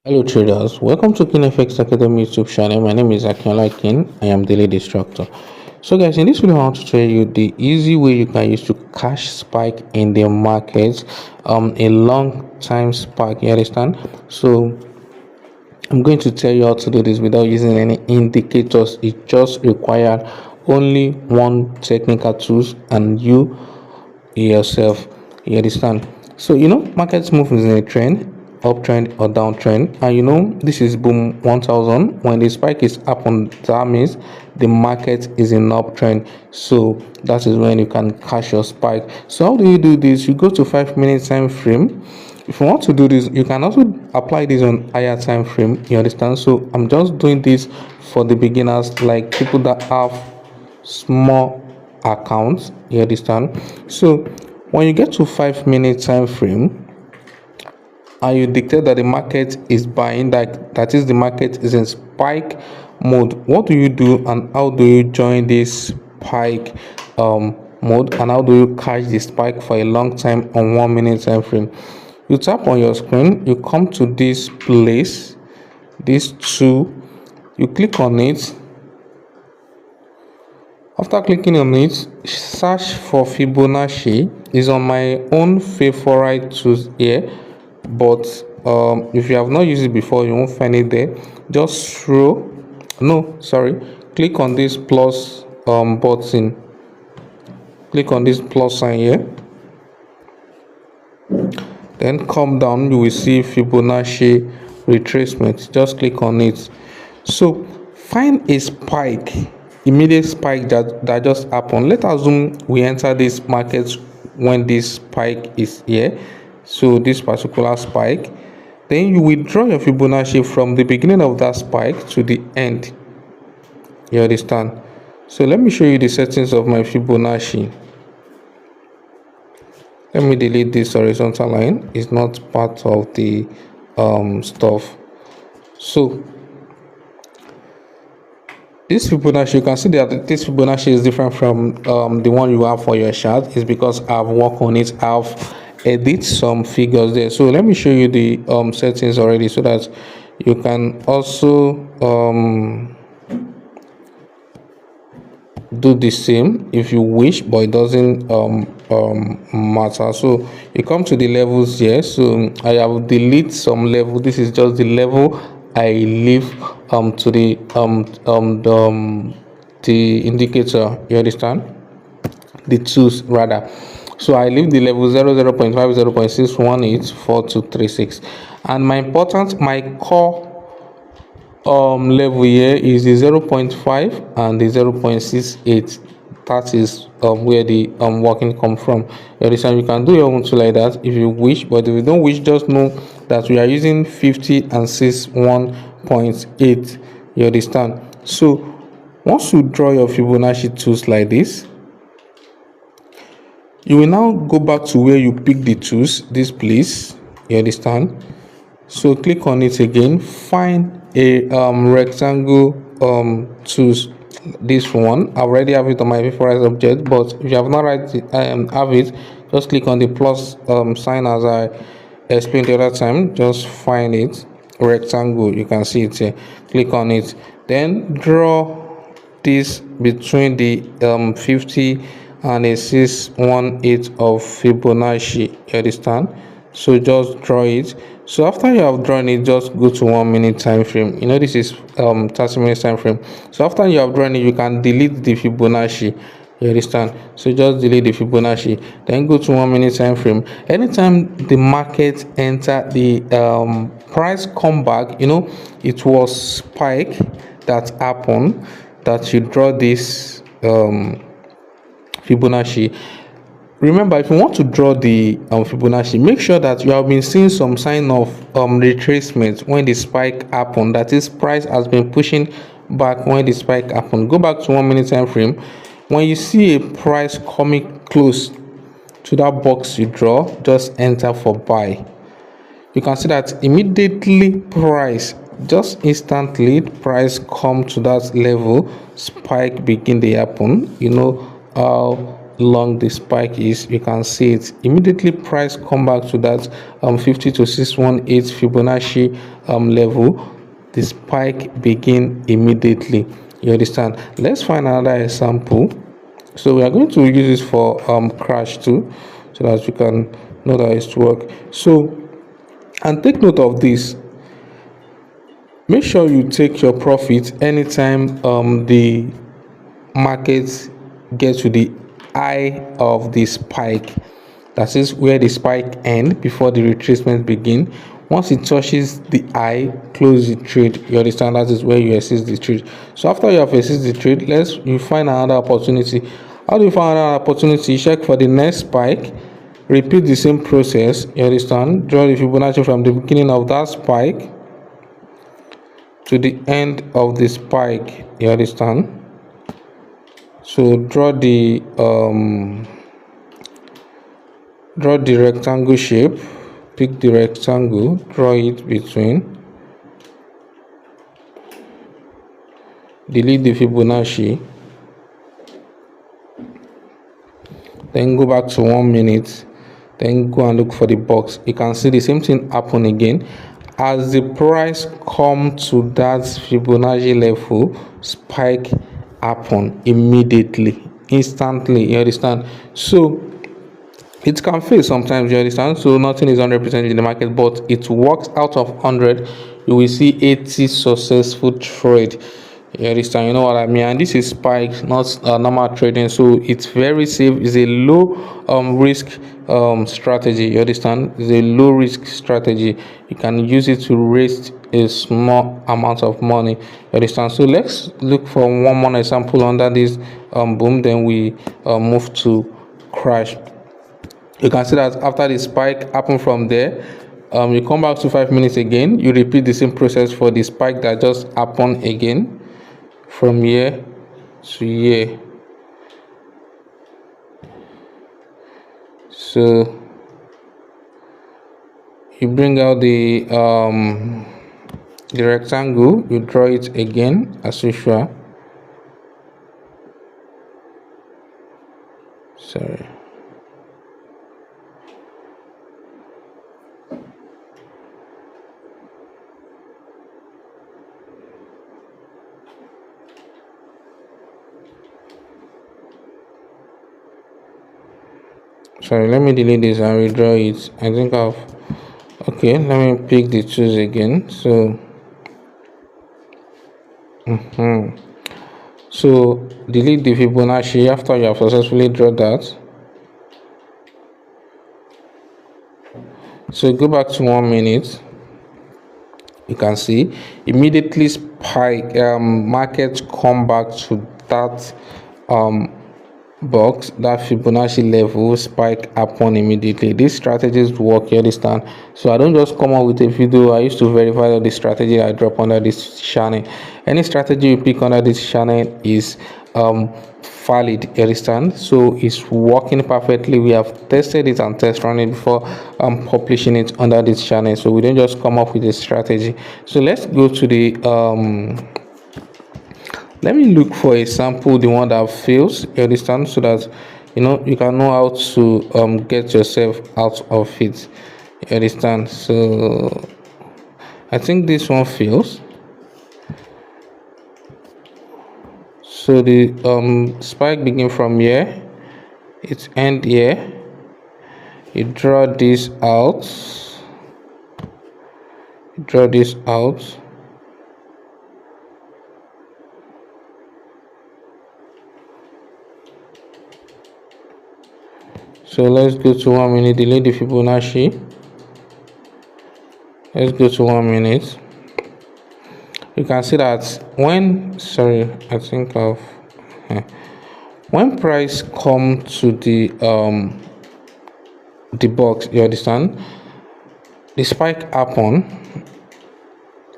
Hello traders, welcome to KinFX Academy YouTube channel. My name is Akinola Kin. I am daily instructor. So guys, in this video I want to tell you the easy way you can use to cash spike in the market, a long time spike, you understand? So I'm going to tell you how to do this without using any indicators. It just requires only one technical tools and you yourself, you understand? So markets move in a trend, uptrend or downtrend, and this is boom 1000. When the spike is up on, that means the market is in uptrend, so that is when you can cash your spike. So how do you do this? You go to 5 minute time frame. If you want to do this, you can also apply this on higher time frame, you understand? So I'm just doing this for the beginners, like people that have small accounts, you understand? So when you get to 5 minute time frame and you declare that the market is buying, that is, the market is in spike mode, what do you do and how do you join this spike mode, and how do you catch the spike for a long time on 1 minute time frame? You tap on your screen, you come to this place, this tool, you click on it. After clicking on it, search for Fibonacci. Is on my own favorite tools here, but if you have not used it before, you won't find it there. Just click on this plus button. Click on this plus sign here. Then come down, you will see Fibonacci retracement. Just click on it. So find a spike, immediate spike that just happened. Let's assume we enter this market when this spike is here, so this particular spike. Then you withdraw your Fibonacci from the beginning of that spike to the end, you understand? So let me show you the settings of my Fibonacci. Let me delete this horizontal line, it's not part of the stuff. So this Fibonacci, you can see that this Fibonacci is different from the one you have for your chart. It's because I've worked on it, I've edited some figures there. So let me show you the settings already, so that you can also do the same if you wish, but it doesn't matter. So you come to the levels here. So I have deleted some level. This is just the level I leave to the indicator, you understand, the tools rather. So I leave the level 0.5, 0.6, 1, 4, 2, 3, 6, and my core level here is the 0.5 and the 0.68. that is where the working come from, you understand? You can do your own tool like that if you wish, but if you don't wish, just know that we are using 50 and 61.8, you understand? So once you draw your Fibonacci tools like this, you will now go back to where you pick the tools, this place, you understand? So click on it again, find a rectangle tools. This one I already have it on my favorite object, but if you have not have it, just click on the plus sign as I explained the other time. Just find it, rectangle, you can see it here, click on it, then draw this between the 50 and a 618 of Fibonacci, you understand? So just draw it. So after you have drawn it, just go to 1 minute time frame. This is 30 minutes time frame. So after you have drawn it, you can delete the Fibonacci, you understand? So just delete the Fibonacci, then go to 1 minute time frame. Anytime the market enter, the price come back, it was spike that happened, that you draw this Fibonacci. Remember, if you want to draw the Fibonacci, make sure that you have been seeing some sign of retracement when the spike happened, that is, price has been pushing back when the spike happened. Go back to 1 minute time frame. When you see a price coming close to that box you draw, just enter for buy. You can see that immediately price, just instantly price come to that level, spike begin to happen. How long the spike is, you can see it immediately, price come back to that 50 to 618 Fibonacci level, the spike begin immediately. You understand? Let's find another example. So we are going to use this for crash too, so that you can know that it's work. So, and take note of this, make sure you take your profit anytime the market gets to the eye of the spike. That is where the spike end before the retracement begin. Once it touches the eye, close the trade. You understand? That is where you assist the trade. So after you have assist the trade, you find another opportunity. How do you find another opportunity? Check for the next spike, repeat the same process. You understand? Draw the Fibonacci from the beginning of that spike to the end of the spike. You understand? So draw the rectangle shape, pick the rectangle, draw it between, delete the Fibonacci, then go back to 1 minute, then go and look for the box. You can see the same thing happen again. As the price come to that Fibonacci level, spike happen immediately, instantly. You understand? So it can fail sometimes, you understand? So nothing is 100% in the market, but it works. Out of 100, you will see 80 successful trade. You understand? You know what I mean? And this is spike, not normal trading, so it's very safe. It's a low risk strategy. You understand? It's a low risk strategy. You can use it to raise a small amount of money. You understand? So let's look for one more example under this boom, then we move to crash. You can see that after the spike happened from there, you come back to 5 minutes again, you repeat the same process for the spike that just happened again, from here to here. So you bring out the rectangle, you draw it again as usual. Sorry. Sorry, let me delete this and redraw it. I think I've okay, let me pick the tools again. So so delete the Fibonacci after you have successfully drawn that. So go back to 1 minute. You can see immediately spike market come back to that box, that Fibonacci level, spike upon immediately. These strategies work, you understand? So I don't just come up with a video. I used to verify that the strategy I drop under this channel. Any strategy you pick under this channel is valid, you understand? So it's working perfectly. We have tested it and test run it before publishing it under this channel. So we don't just come up with a strategy. So let's go to the let me look for a sample, the one that fails, you understand, so that you can know how to get yourself out of it, you understand. So I think this one fails. So the spike begin from here, it end here. You draw this out, So let's go to 1 minute, delete the Fibonacci. Let's go to 1 minute. You can see that when when price come to the box, you understand, the spike happen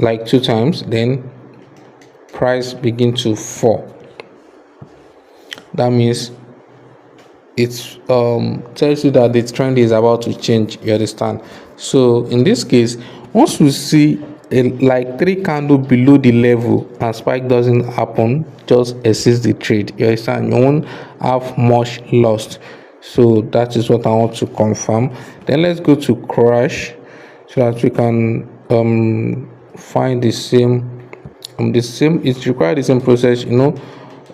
like 2 times, then price begin to fall. That means it tells you that the trend is about to change, you understand. So in this case, once you see like 3 candle below the level and spike doesn't happen, just assist the trade, you understand. You won't have much lost. So that is what I want to confirm. Then let's go to crash so that we can find the same it requires the same process,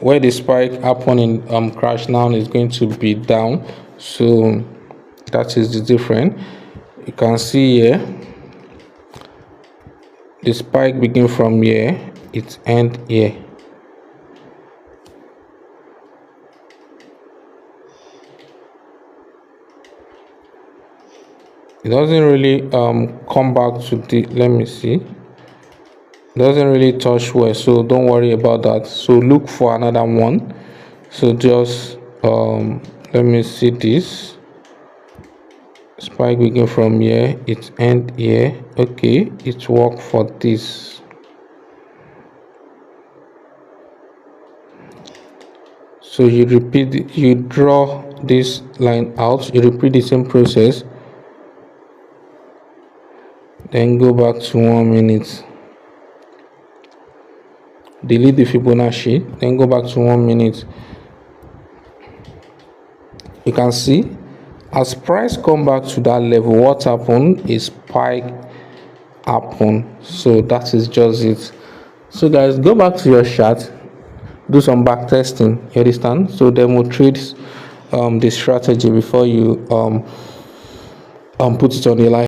where the spike happen in crash now is going to be down. So that is the difference. You can see here the spike begin from here, it end here. It doesn't really come back to the, let me see, it doesn't really touch well, so don't worry about that. So look for another one. So just let me see, this spike begin from here, it end here. Okay, it work for this. So you repeat, you draw this line out, you repeat the same process, then go back to 1 minute, delete the Fibonacci, then go back to 1 minute. You can see as price come back to that level, what happened is spike happen. So that is just it. So guys, go back to your chart, do some back testing, you understand? So demonstrate the strategy before you put it on the live.